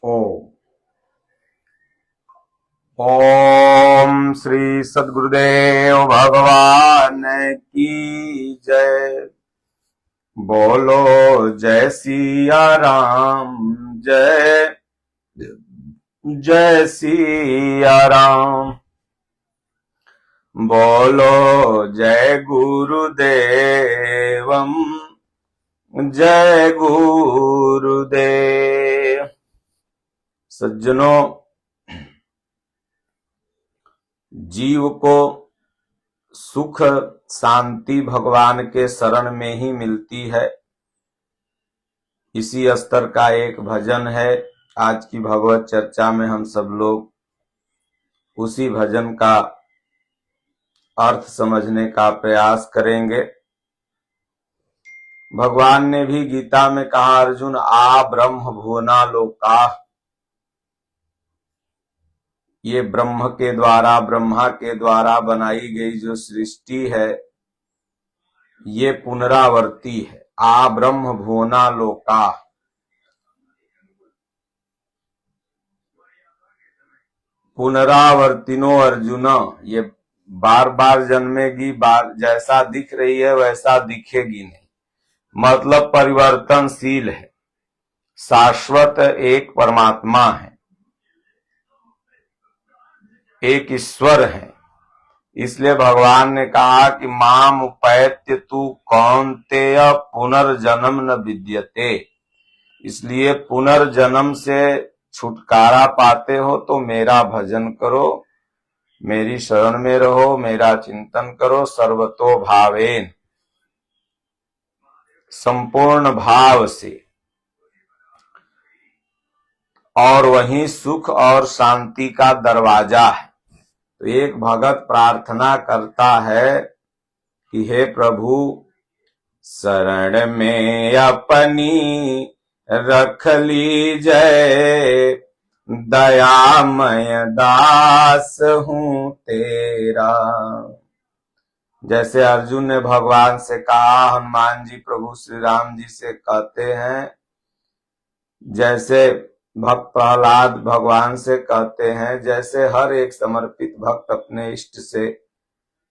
ओम ओम श्री सद्गुरुदेव भगवान की जय। बोलो जय सिया राम, जय जय सिया राम। बोलो जय गुरुदेवम, जय गुरुदेव। सज्जनों, जीव को सुख शांति भगवान के शरण में ही मिलती है। इसी स्तर का एक भजन है। आज की भगवत चर्चा में हम सब लोग उसी भजन का अर्थ समझने का प्रयास करेंगे। भगवान ने भी गीता में कहा, अर्जुन आ ब्रह्म भुवना लोका। ये ब्रह्म के द्वारा, ब्रह्मा के द्वारा बनाई गई जो सृष्टि है, ये पुनरावर्ती है। आ ब्रह्म भुवना लोका। पुनरावर्तिनो अर्जुन, ये बार बार जन्मेगी, बार जैसा दिख रही है वैसा दिखेगी नहीं, मतलब परिवर्तनशील है। शाश्वत एक परमात्मा है, एक ईश्वर है। इसलिए भगवान ने कहा कि माम उपैत्य तु कौन्तेय पुनर्जन्म न विद्यते। इसलिए पुनर्जन्म से छुटकारा पाते हो तो मेरा भजन करो, मेरी शरण में रहो, मेरा चिंतन करो सर्वतो भावेन, संपूर्ण भाव से। और वहीं सुख और शांति का दरवाजा है। तो एक भगत प्रार्थना करता है कि हे प्रभु, शरण में अपनी रख लीजय, दयामय दास हूं तेरा। जैसे अर्जुन ने भगवान से कहा, हनुमान जी प्रभु श्री राम जी से कहते हैं, जैसे भक्त प्रहलाद भगवान से कहते हैं, जैसे हर एक समर्पित भक्त अपने इष्ट से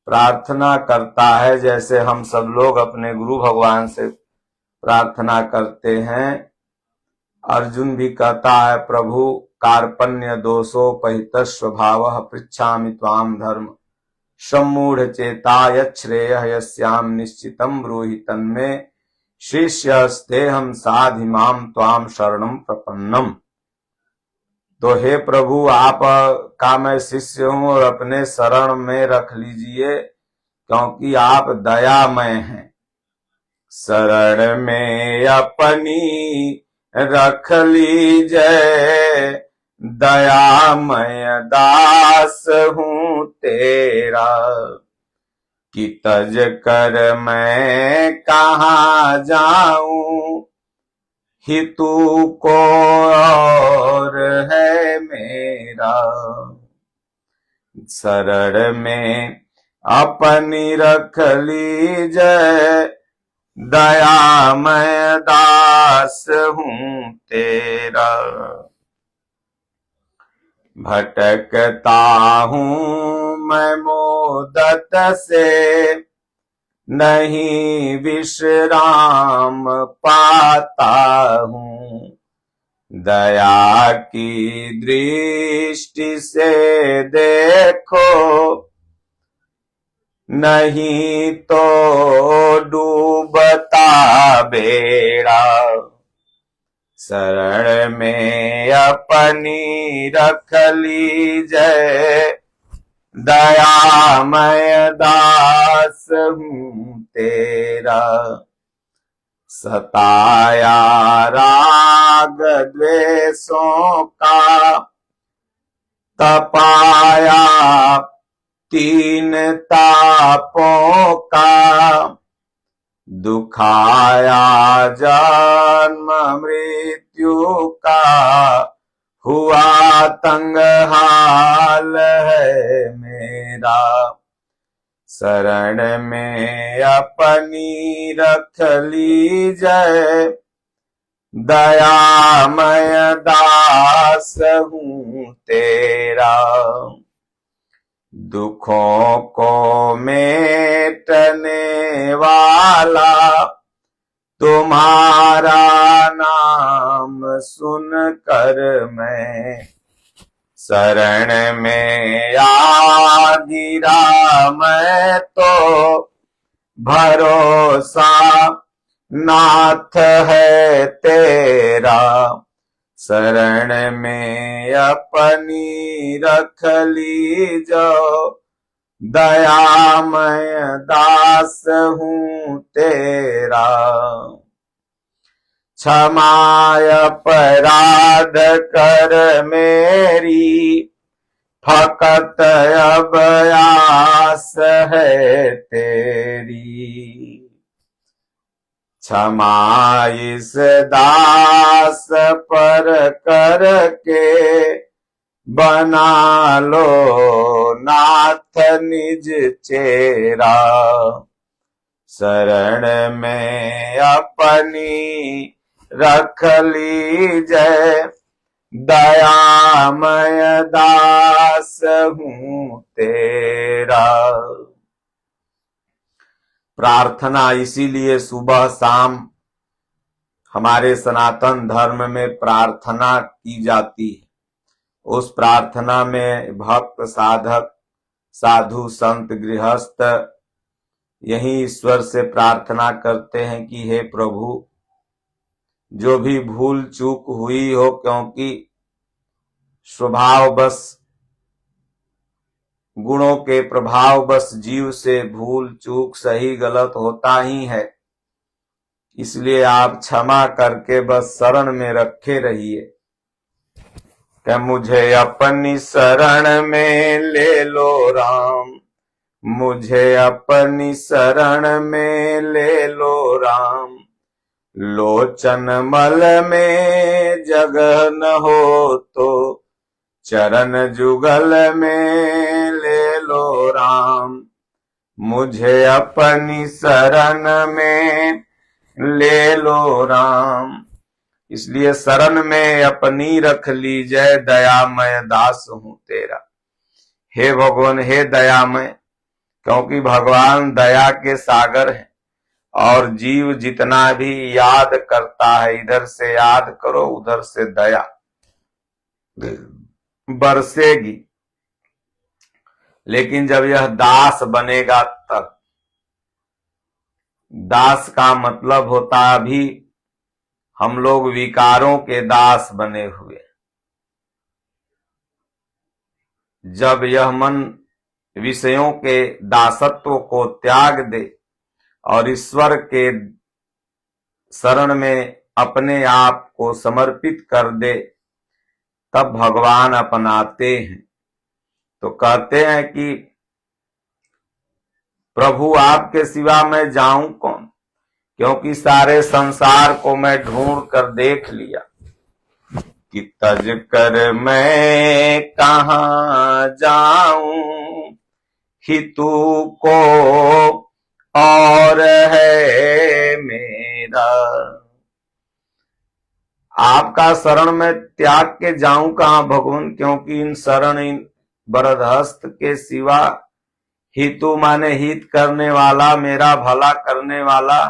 प्रार्थना करता है, जैसे हम सब लोग अपने गुरु भगवान से प्रार्थना करते हैं, अर्जुन भी कहता है, प्रभु कार्पण्य दोषोपहित स्वभावः पृच्छामि त्वाम धर्म सम्मूढ़ चेता यच्छ्रेयः यस्याम निश्चितम ब्रूहि तन्मे शिष्यस्तेहं साधिमाम त्वाम शरणम प्रपन्नम। तो हे प्रभु, आप का मैं शिष्य हूं और अपने शरण में रख लीजिए, क्योंकि आप दयामय हैं। शरण में अपनी रख लीजिए, दयामय दास हूं तेरा। कि तज कर मैं कहाँ जाऊं, हितू को और है मेरा। शरण में अपनी रख लीजिए, दयामय दास हूं तेरा। भटकता हूं मैं मोदत से, नहीं विश्राम पाता हूं। दया की दृष्टि से देखो, नहीं तो डूबता बेड़ा। शरण में अपनी रख लीजिए, दयामय दास हूं तेरा। सताया राग द्वेषों का, तपाया तीन तापों का। दुखाया जन्म मृत्यु का, हुआ तंग हाल है मेरा। शरण में अपनी रख लीजिए, दयामय दास हूँ तेरा। दुखों को मेटने वाला तुम्हारा नाम सुन कर मैं शरण में आ गिरा। मैं तो भरोसा नाथ है तेरा। शरण में अपनी रख लीजो। दयामय दास हूँ तेरा। क्षमाय अपराध कर मेरी फकत अब आस है तेरी। क्षमा इस दास पर करके बना लो नाथ निज चेरा। शरण में अपनी रख लीजय। दयामय दास हूँ तेरा। प्रार्थना इसीलिए सुबह शाम हमारे सनातन धर्म में प्रार्थना की जाती है। उस प्रार्थना में भक्त साधक साधु संत गृहस्थ यही ईश्वर से प्रार्थना करते हैं कि हे प्रभु, जो भी भूल चूक हुई हो, क्योंकि स्वभाव बस गुणों के प्रभाव बस जीव से भूल चूक सही गलत होता ही है, इसलिए आप क्षमा करके बस शरण में रखे रहिए कि मुझे अपनी शरण में ले लो राम। मुझे अपनी शरण में ले लो राम। लोचन मल में जगह न हो तो चरण जुगल में ले लो राम। मुझे अपनी शरण में ले लो राम। इसलिए शरण में अपनी रख लीजय। दयामय दास हूं तेरा। हे भगवान, हे दयामय, क्योंकि भगवान दया के सागर हैं और जीव जितना भी याद करता है, इधर से याद करो उधर से दया बरसेगी। लेकिन जब यह दास बनेगा तब। दास का मतलब होता है अभी हम लोग विकारों के दास बने हुए। जब यह मन विषयों के दासत्व को त्याग दे और ईश्वर के शरण में अपने आप को समर्पित कर दे, तब भगवान अपनाते हैं। तो कहते हैं कि प्रभु आपके सिवा मैं जाऊं कौन, क्योंकि सारे संसार को मैं ढूंढ कर देख लिया कि तज कर मैं कहां जाऊं। हितू को और है मेरा। आपका शरण में त्याग के जाऊं कहां भगवान, क्योंकि इन शरण इन बरदहस्त के सिवा हितु माने हित करने वाला, मेरा भला करने वाला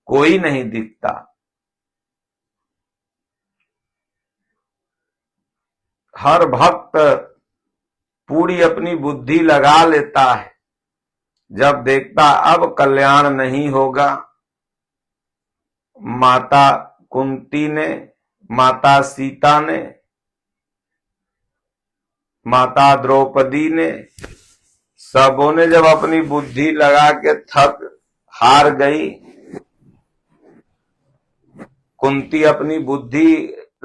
कोई नहीं दिखता। हर भक्त पूरी अपनी बुद्धि लगा लेता है, जब देखता अब कल्याण नहीं होगा। माता कुंती ने, माता सीता ने, माता द्रौपदी ने, सबों ने जब अपनी बुद्धि लगा के थक हार गई, कुंती अपनी बुद्धि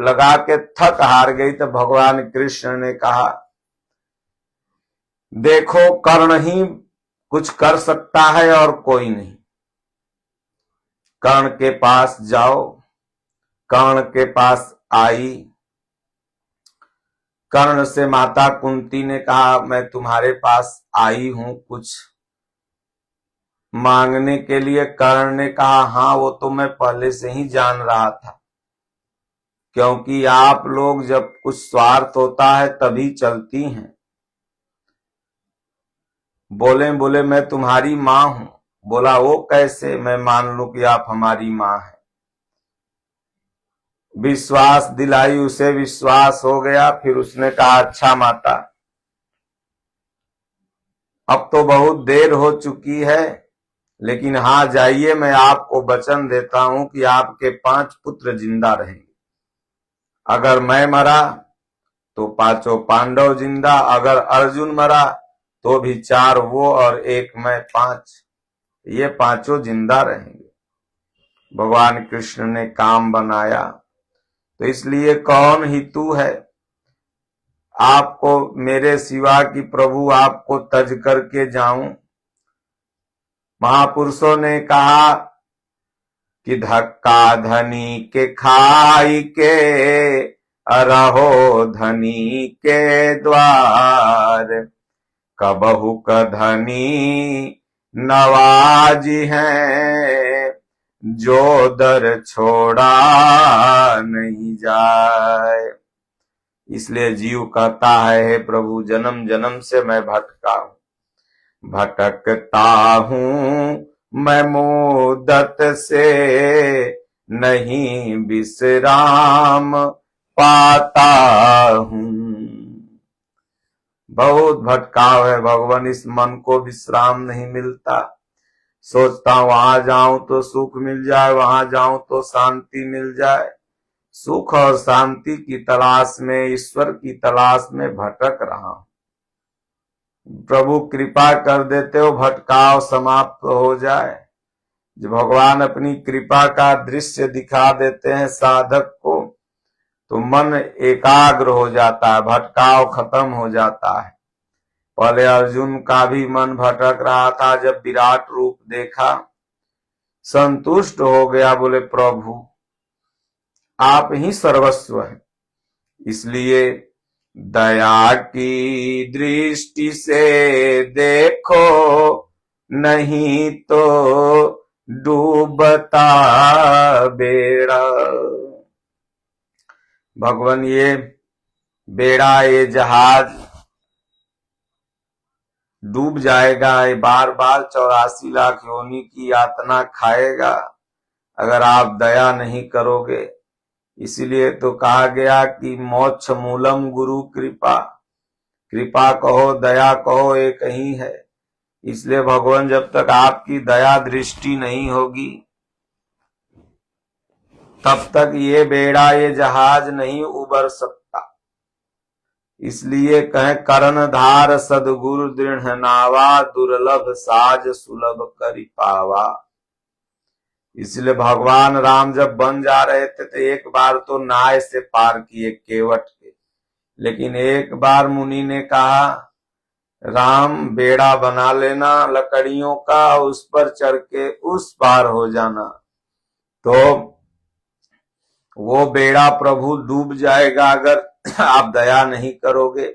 लगा के थक हार गई, तो भगवान कृष्ण ने कहा देखो कर्ण ही कुछ कर सकता है और कोई नहीं। कर्ण के पास जाओ। कर्ण के पास आई। कर्ण से माता कुंती ने कहा मैं तुम्हारे पास आई हूं कुछ मांगने के लिए। कर्ण ने कहा हाँ, वो तो मैं पहले से ही जान रहा था। क्योंकि आप लोग जब कुछ स्वार्थ होता है तभी चलती हैं। बोले मैं तुम्हारी माँ हूं। बोला वो कैसे मैं मान लूं कि आप हमारी माँ हैं। विश्वास दिलाई, उसे विश्वास हो गया। फिर उसने कहा अच्छा माता, अब तो बहुत देर हो चुकी है, लेकिन हाँ जाइए, मैं आपको वचन देता हूं कि आपके 5 पुत्र जिंदा रहेंगे। अगर मैं मरा तो 5 पांडव जिंदा, अगर अर्जुन मरा तो भी 4 वो और 1 मैं, 5, ये 5 जिंदा रहेंगे। भगवान कृष्ण ने काम बनाया। तो इसलिए कौन ही तू है आपको मेरे सिवा कि प्रभु आपको तज करके जाऊं। महापुरुषों ने कहा कि धक्का धनी के खाई के रहो धनी के द्वार, कबहु क धनी नवाजी हैं, जो दर छोड़ा नहीं जाए। इसलिए जीव कहता है हे प्रभु, जन्म जन्म से मैं भटका हूं, भटकता हूं मैं मुद्दत से, नहीं विश्राम पाता हूं। बहुत भटकाव है भगवान, इस मन को विश्राम नहीं मिलता। सोचता हूं वहां जाऊं तो सुख मिल जाए, वहां जाऊं तो शांति मिल जाए। सुख और शांति की तलाश में, ईश्वर की तलाश में भटक रहा हूं। प्रभु कृपा कर देते हो भटकाव समाप्त हो जाए। जब भगवान अपनी कृपा का दृश्य दिखा देते हैं साधक को, तो मन एकाग्र हो जाता है, भटकाव खत्म हो जाता है। पहले अर्जुन का भी मन भटक रहा था, जब विराट रूप देखा संतुष्ट हो गया। बोले प्रभु आप ही सर्वस्व हैं, इसलिए दया की दृष्टि से देखो, नहीं तो डूबता बेड़ा। भगवान ये बेड़ा, ये जहाज डूब जाएगा, ये बार बार 84 लाख योनि की यातना खाएगा अगर आप दया नहीं करोगे। इसीलिए तो कहा गया कि मोक्ष मूलम गुरु कृपा, कृपा कहो दया कहो एक ही है। इसलिए भगवान जब तक आपकी दया दृष्टि नहीं होगी तब तक ये बेड़ा, ये जहाज नहीं उबर सकता। इसलिए कहें कर्णधार सदगुरु दृढ़ नावा, दुर्लभ साज सुलभ करि पावा। इसलिए भगवान राम जब बन जा रहे थे तो एक बार तो नाव से पार किए केवट के, लेकिन एक बार मुनि ने कहा राम बेड़ा बना लेना लकड़ियों का, उस पर चढ़ के उस पार हो जाना। तो वो बेड़ा प्रभु डूब जाएगा अगर आप दया नहीं करोगे।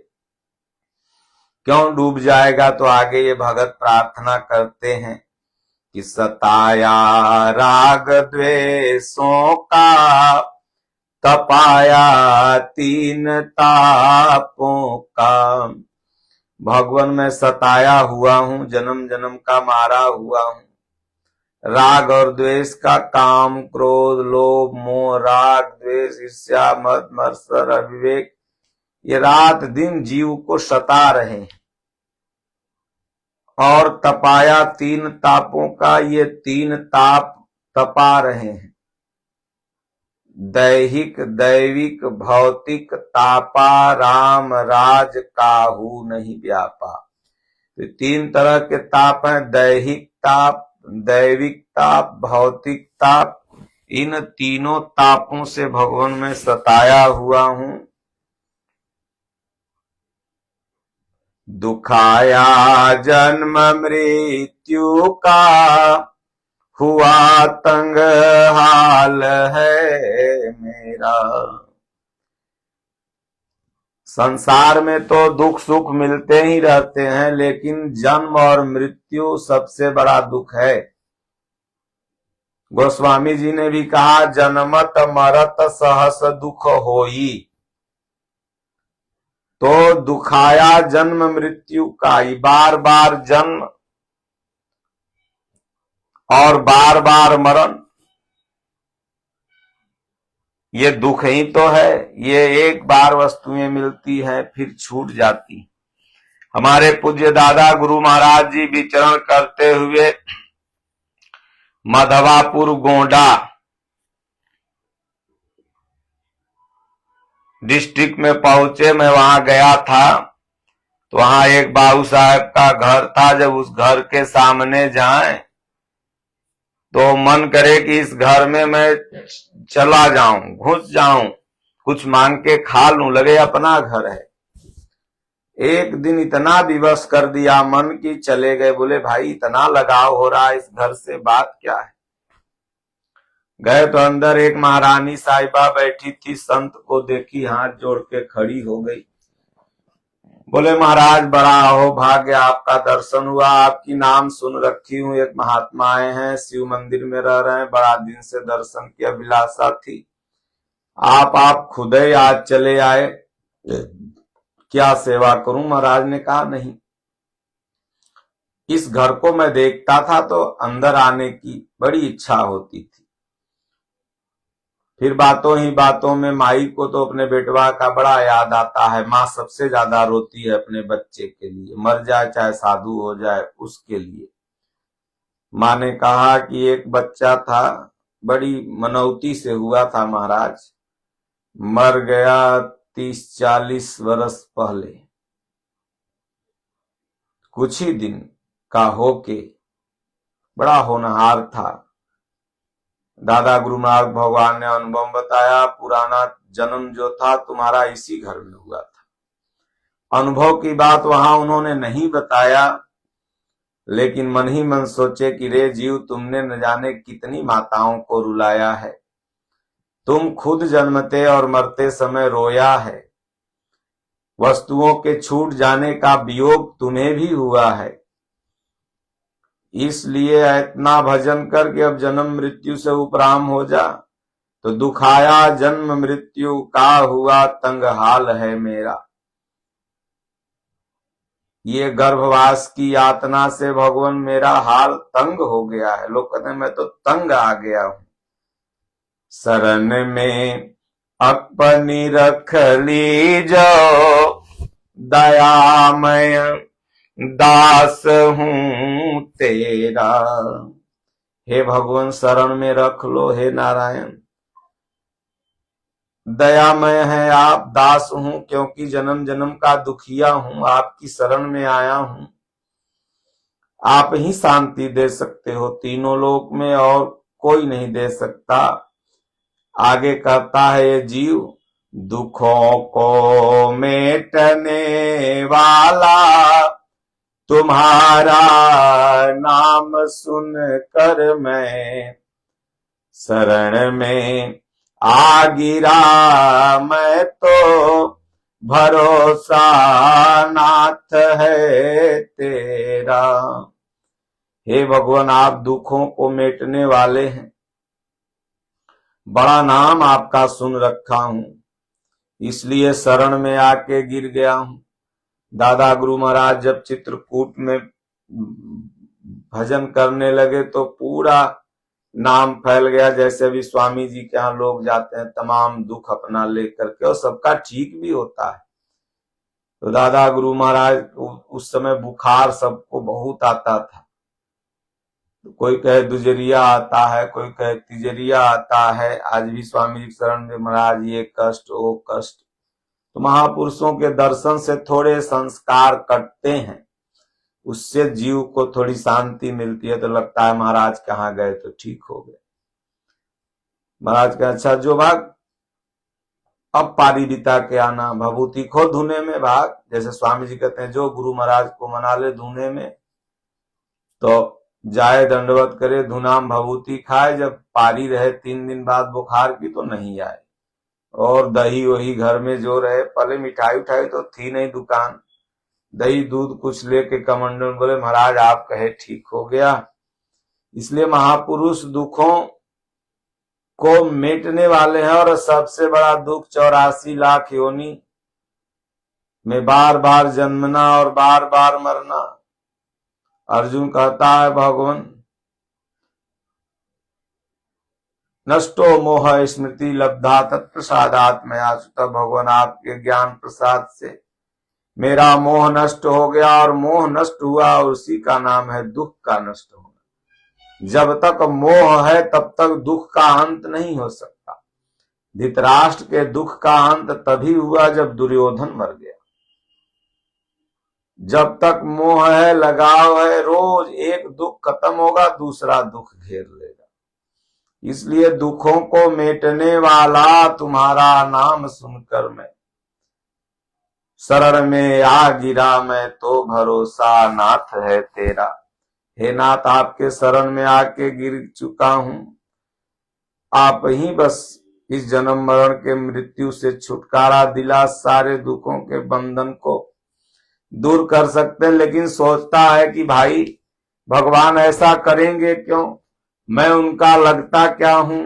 क्यों डूब जाएगा? तो आगे ये भगत प्रार्थना करते हैं कि सताया राग द्वेषों का, तपाया 3 तापों का। भगवान मैं सताया हुआ हूं, जन्म जन्म का मारा हुआ हूं। राग और द्वेष का, काम क्रोध लोभ मोह राग द्वेष ईर्ष्या मद मत्सर अविवेक, ये रात दिन जीव को सता रहे हैं। और तपाया 3 तापों का, ये 3 ताप तपा रहे हैं। दैहिक दैविक भौतिक तापा, राम राज काहू नहीं व्यापा। तो 3 तरह के ताप हैं, दैहिक ताप, दैविक ताप, भौतिक ताप। इन तीनों तापों से भगवान मैं सताया हुआ हूं। दुखाया जन्म मृत्यु का, हुआ तंग हाल है मेरा। संसार में तो दुख सुख मिलते ही रहते हैं, लेकिन जन्म और मृत्यु सबसे बड़ा दुख है। गोस्वामी जी ने भी कहा, जन्मत मरत सहस दुख होई। तो दुखाया जन्म मृत्यु का ही, बार बार जन्म और बार बार मरण, ये दुख ही तो है। ये एक बार वस्तुएं मिलती हैं फिर छूट जाती। हमारे पूज्य दादा गुरु महाराज जी विचरण करते हुए माधवापुर गोंडा डिस्ट्रिक्ट में पहुंचे। मैं वहां गया था तो वहां एक बाबू साहब का घर था। जब उस घर के सामने जाएं तो मन करे कि इस घर में मैं चला जाऊं, घुस जाऊं, कुछ मांग के खा लूं, लगे अपना घर है। एक दिन इतना विवश कर दिया मन की चले गए। बोले भाई इतना लगाव हो रहा है इस घर से, बात क्या है। गए तो अंदर एक महारानी साहिबा बैठी थी, संत को देखी, हाथ जोड़ के खड़ी हो गई। बोले महाराज बड़ा हो भाग्य, आपका दर्शन हुआ, आपकी नाम सुन रखी हूँ। एक महात्मा आए हैं, शिव मंदिर में रह रहे हैं, बड़ा दिन से दर्शन की अभिलाषा थी। आप खुद ही आज चले आए, क्या सेवा करूं। महाराज ने कहा नहीं, इस घर को मैं देखता था तो अंदर आने की बड़ी इच्छा होती थी। फिर बातों ही बातों में माई को तो अपने बेटवा का बड़ा याद आता है। माँ सबसे ज्यादा रोती है अपने बच्चे के लिए, मर जाए चाहे साधु हो जाए उसके लिए। माँ ने कहा कि एक बच्चा था, बड़ी मनौती से हुआ था महाराज, मर गया 30-40 वर्ष पहले, कुछ ही दिन का होके, बड़ा होनहार था। दादा गुरु नानक भगवान ने अनुभव बताया, पुराना जन्म जो था तुम्हारा इसी घर में हुआ था। अनुभव की बात वहां उन्होंने नहीं बताया, लेकिन मन ही मन सोचे कि रे जीव, तुमने न जाने कितनी माताओं को रुलाया है, तुम खुद जन्मते और मरते समय रोया है, वस्तुओं के छूट जाने का वियोग तुम्हें भी हुआ है। इसलिए इतना भजन करके अब जन्म मृत्यु से उपराम हो जा। तो दुखाया जन्म मृत्यु का हुआ तंग हाल है मेरा। ये गर्भवास की यातना से भगवान मेरा हाल तंग हो गया है। लोग कहते हैं मैं तो तंग आ गया हूं। शरण में अपनी रख ली जो, दयामय दास हूं तेरा। हे भगवान शरण में रख लो, हे नारायण दयामय है आप, दास हूं क्योंकि जन्म जन्म का दुखिया हूं, आपकी शरण में आया हूं। आप ही शांति दे सकते हो तीनों लोक में, और कोई नहीं दे सकता। आगे कहता है ये जीव, दुखों को मेटने वाला तुम्हारा नाम सुन कर मैं शरण में आ गिरा। मैं तो भरोसा नाथ है तेरा। हे भगवान आप दुखों को मेटने वाले हैं, बड़ा नाम आपका सुन रखा हूं, इसलिए शरण में आके गिर गया हूं। दादा गुरु महाराज जब चित्रकूट में भजन करने लगे तो पूरा नाम फैल गया। जैसे भी स्वामी जी के यहाँ लोग जाते हैं तमाम दुख अपना लेकर के, और सबका ठीक भी होता है। तो दादा गुरु महाराज उस समय बुखार सबको बहुत आता था। कोई कहे दुजरिया आता है, कोई कहे तिजरिया आता है। आज भी स्वामी जी शरण में महाराज ये कष्ट वो कष्ट। तो महापुरुषों के दर्शन से थोड़े संस्कार कटते हैं, उससे जीव को थोड़ी शांति मिलती है। तो लगता है महाराज कहाँ गए तो ठीक हो गए। महाराज का अच्छा जो भाग अब पारी बिता के आना, भभूति खो धुने में भाग। जैसे स्वामी जी कहते हैं जो गुरु महाराज को मना ले धुने में तो जाए दंडवत करे, धुनाम भभूति खाए। जब पारी रहे 3 दिन बाद बुखार की तो नहीं आए, और दही वही घर में जो रहे। पहले मिठाई उठाई तो थी नहीं दुकान, दही दूध कुछ लेके कमंडल बोले महाराज आप कहे ठीक हो गया। इसलिए महापुरुष दुखों को मिटने वाले हैं, और सबसे बड़ा दुख 84 लाख योनि में बार बार जन्मना और बार बार मरना। अर्जुन कहता है भगवान, नष्टो मोह स्मृति लब्धा तत्प्रसादात मया च्युत। भगवान आपके ज्ञान प्रसाद से मेरा मोह नष्ट हो गया, और मोह नष्ट हुआ और उसी का नाम है दुख का नष्ट होना। जब तक मोह है तब तक दुख का अंत नहीं हो सकता। धृतराष्ट्र के दुख का अंत तभी हुआ जब दुर्योधन मर गया। जब तक मोह है, लगाव है, रोज एक दुख खत्म होगा दूसरा दुख घेर लेगा। इसलिए दुखों को मिटने वाला तुम्हारा नाम सुनकर मैं शरण में आ गिरा, मैं तो भरोसा नाथ है तेरा। हे नाथ, आपके शरण में आके गिर चुका हूं। आप ही बस इस जन्म मरण के मृत्यु से छुटकारा दिला, सारे दुखों के बंधन को दूर कर सकते हैं। लेकिन सोचता है कि भाई भगवान ऐसा करेंगे क्यों, मैं उनका लगता क्या हूं।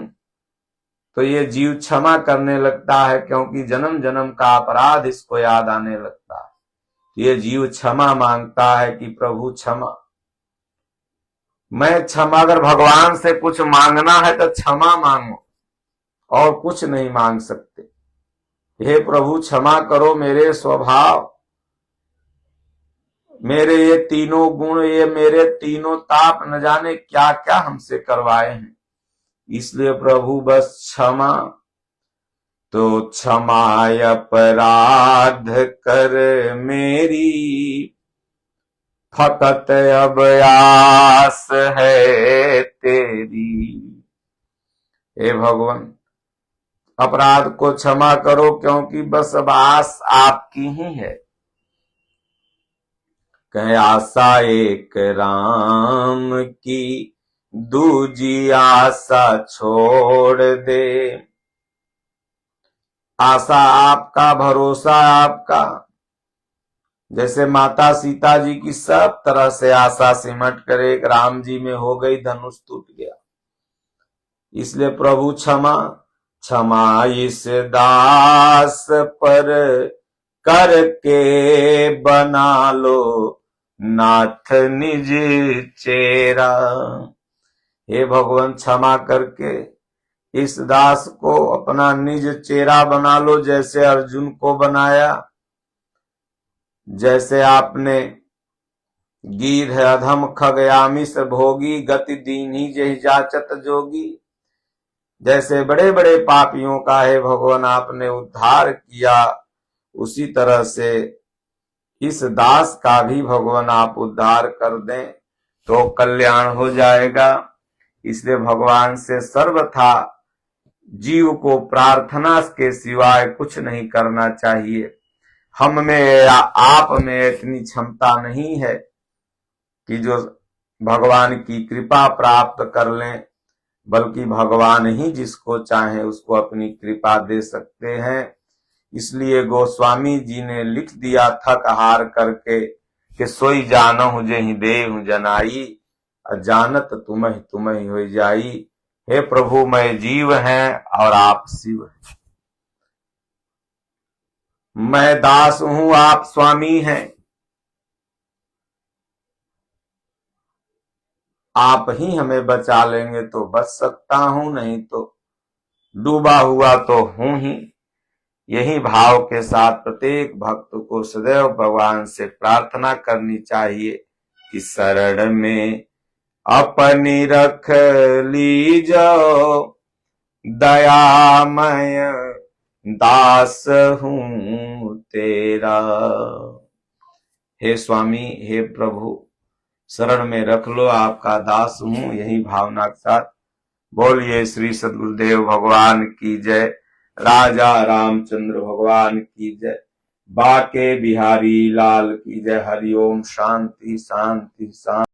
तो ये जीव क्षमा करने लगता है, क्योंकि जन्म जन्म का अपराध इसको याद आने लगता है। ये जीव क्षमा मांगता है कि प्रभु क्षमा, मैं क्षमा। अगर भगवान से कुछ मांगना है तो क्षमा मांगो, और कुछ नहीं मांग सकते। हे प्रभु क्षमा करो, मेरे स्वभाव, मेरे ये तीनों गुण, ये मेरे तीनों ताप न जाने क्या क्या हमसे करवाए हैं। इसलिए प्रभु बस क्षमा। तो क्षमाय अपराध कर मेरी, फकत अब आस है तेरी। हे भगवान, अपराध को क्षमा करो, क्योंकि बस अब आस आपकी ही है। कहे आशा एक राम की, दूजी आशा छोड़ दे। आशा आपका, भरोसा आपका। जैसे माता सीता जी की सब तरह से आशा सिमट कर एक राम जी में हो गई, धनुष टूट गया। इसलिए प्रभु क्षमा, क्षमा इस दास पर करके बना लो नाथ निज चेरा। हे भगवान, क्षमा करके इस दास को अपना निज चेहरा बना लो, जैसे अर्जुन को बनाया। जैसे आपने गीध अधम खगयामिष भोगी, गति दीन्ही जहि जाचत जोगी। जैसे बड़े बड़े पापियों का है भगवान आपने उद्धार किया, उसी तरह से इस दास का भी भगवान आप उद्धार कर दें तो कल्याण हो जाएगा। इसलिए भगवान से सर्वथा जीव को प्रार्थना के सिवाय कुछ नहीं करना चाहिए। हम में या आप में इतनी क्षमता नहीं है कि जो भगवान की कृपा प्राप्त कर लें, बल्कि भगवान ही जिसको चाहे उसको अपनी कृपा दे सकते हैं। इसलिए गोस्वामी जी ने लिख दिया थक हार करके कि सोई जानहु जेहि देहु जनाई, जानत तुम्हि हो जाई। हे प्रभु, मैं जीव हैं और आप शिव हैं। मैं दास हूं, आप स्वामी हैं। आप ही हमें बचा लेंगे तो बच सकता हूं, नहीं तो डूबा हुआ तो हूं ही। यही भाव के साथ प्रत्येक भक्त को सदैव भगवान से प्रार्थना करनी चाहिए कि शरण में अपनी रख लीजो, दयामय दास हूं तेरा। हे स्वामी, हे प्रभु, शरण में रख लो, आपका दास हूं। यही भावना के साथ बोलिए श्री सद्गुरुदेव भगवान की जय, राजा रामचंद्र भगवान की जय, बाके बिहारी लाल की जय। हरिओम। शांति शांति शांति।